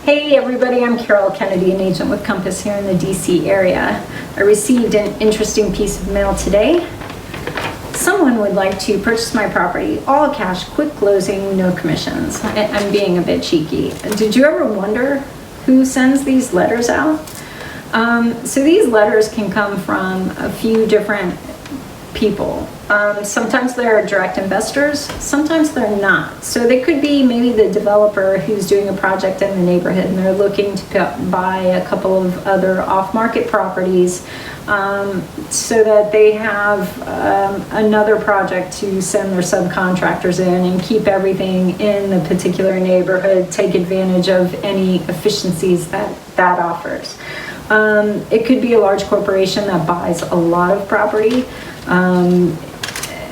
Hey everybody, I'm Carol Kennedy, an agent with Compass here in the DC area. I received an interesting piece of mail today. Someone would like to purchase my property, all cash, quick closing, no commissions. I'm being a bit cheeky. Did you ever wonder who sends these letters out? So these letters can come from a few different people. Sometimes they're direct investors, sometimes they're not. So they could be maybe the developer who's doing a project in the neighborhood and they're looking to buy a couple of other off-market properties so that they have another project to send their subcontractors in and keep everything in the particular neighborhood, take advantage of any efficiencies that offers. It could be a large corporation that buys a lot of property.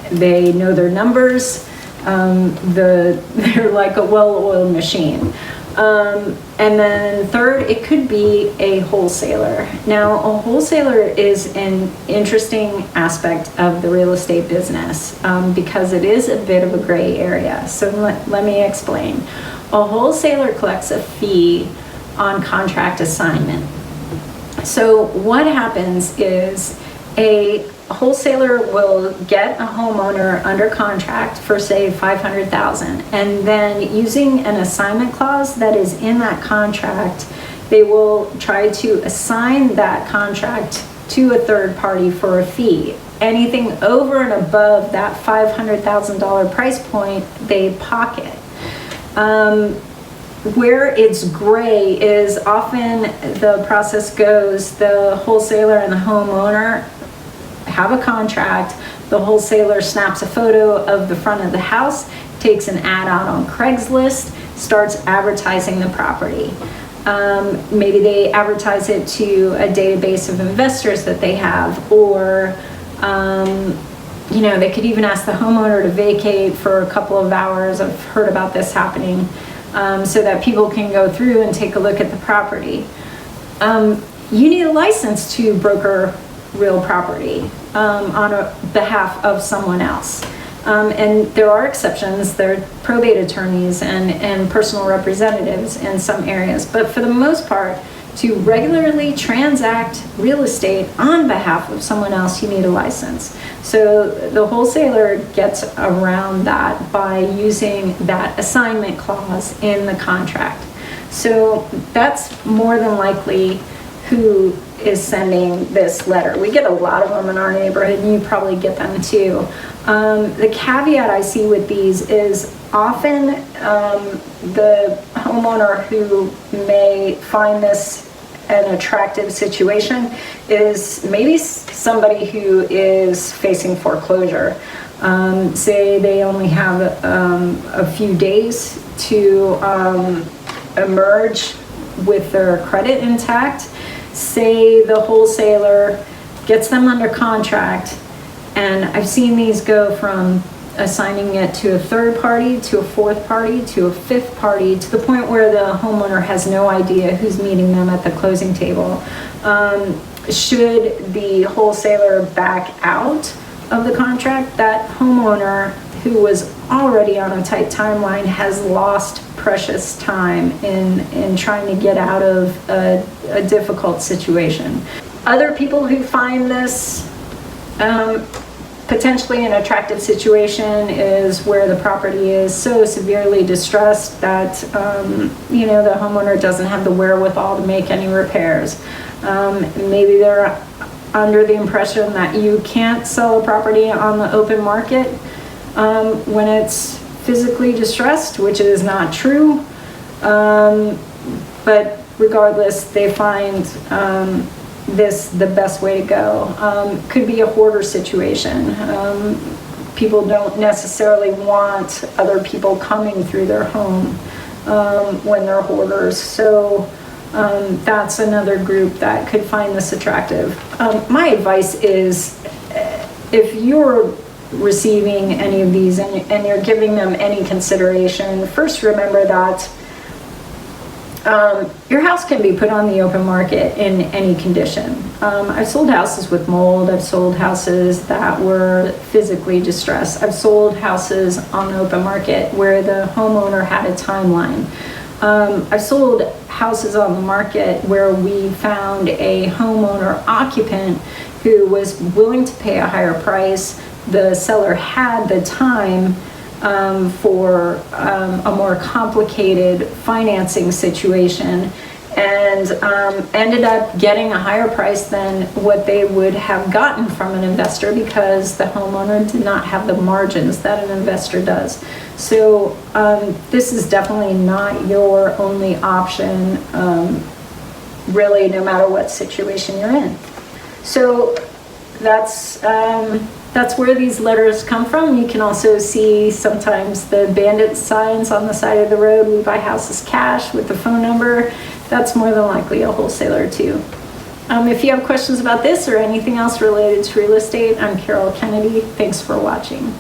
They know their numbers. They're like a well-oiled machine. And then third, it could be a wholesaler. Now, a wholesaler is an interesting aspect of the real estate business because it is a bit of a gray area. So let me explain. A wholesaler collects a fee on contract assignment. So what happens is a wholesaler will get a homeowner under contract for say $500,000, and then using an assignment clause that is in that contract, they will try to assign that contract to a third party for a fee. Anything over and above that $500,000 price point, they pocket. Where it's gray is often the process goes, the wholesaler and the homeowner have a contract, the wholesaler snaps a photo of the front of the house, takes an ad out on Craigslist, starts advertising the property. Maybe they advertise it to a database of investors that they have, or they could even ask the homeowner to vacate for a couple of hours. I've heard about this happening, so that people can go through and take a look at the property. You need a license to broker real property on behalf of someone else. And there are exceptions. There are probate attorneys and personal representatives in some areas. But for the most part, to regularly transact real estate on behalf of someone else, you need a license. So the wholesaler gets around that by using that assignment clause in the contract. So that's more than likely who is sending this letter. We get a lot of them in our neighborhood, and you probably get them too. The caveat I see with these is often the homeowner who may find this an attractive situation is maybe somebody who is facing foreclosure. Say they only have a few days to emerge with their credit intact. Say the wholesaler gets them under contract, and I've seen these go from assigning it to a third party, to a fourth party, to a fifth party, to the point where the homeowner has no idea who's meeting them at the closing table. Should the wholesaler back out of the contract, that homeowner who was already on a tight timeline has lost precious time in trying to get out of a difficult situation. Other people who find this potentially an attractive situation is where the property is so severely distressed that the homeowner doesn't have the wherewithal to make any repairs. Maybe they're under the impression that you can't sell a property on the open market when it's physically distressed, which is not true. But regardless, they find this the best way to go. Could be a hoarder situation. People don't necessarily want other people coming through their home when they're hoarders. So that's another group that could find this attractive. My advice is, if you're receiving any of these and you're giving them any consideration, first remember that your house can be put on the open market in any condition. I've sold houses with mold. I've sold houses that were physically distressed. I've sold houses on the open market where the homeowner had a timeline. I've sold houses on the market where we found a homeowner occupant who was willing to pay a higher price. The seller had the time for a more complicated financing situation, and ended up getting a higher price than what they would have gotten from an investor, because the homeowner did not have the margins that an investor does. So this is definitely not your only option, really, no matter what situation you're in. So that's where these letters come from. You can also see sometimes the bandit signs on the side of the road. We buy houses cash, with the phone number. That's more than likely a wholesaler too. If you have questions about this or anything else related to real estate, I'm Carol Kennedy. Thanks for watching.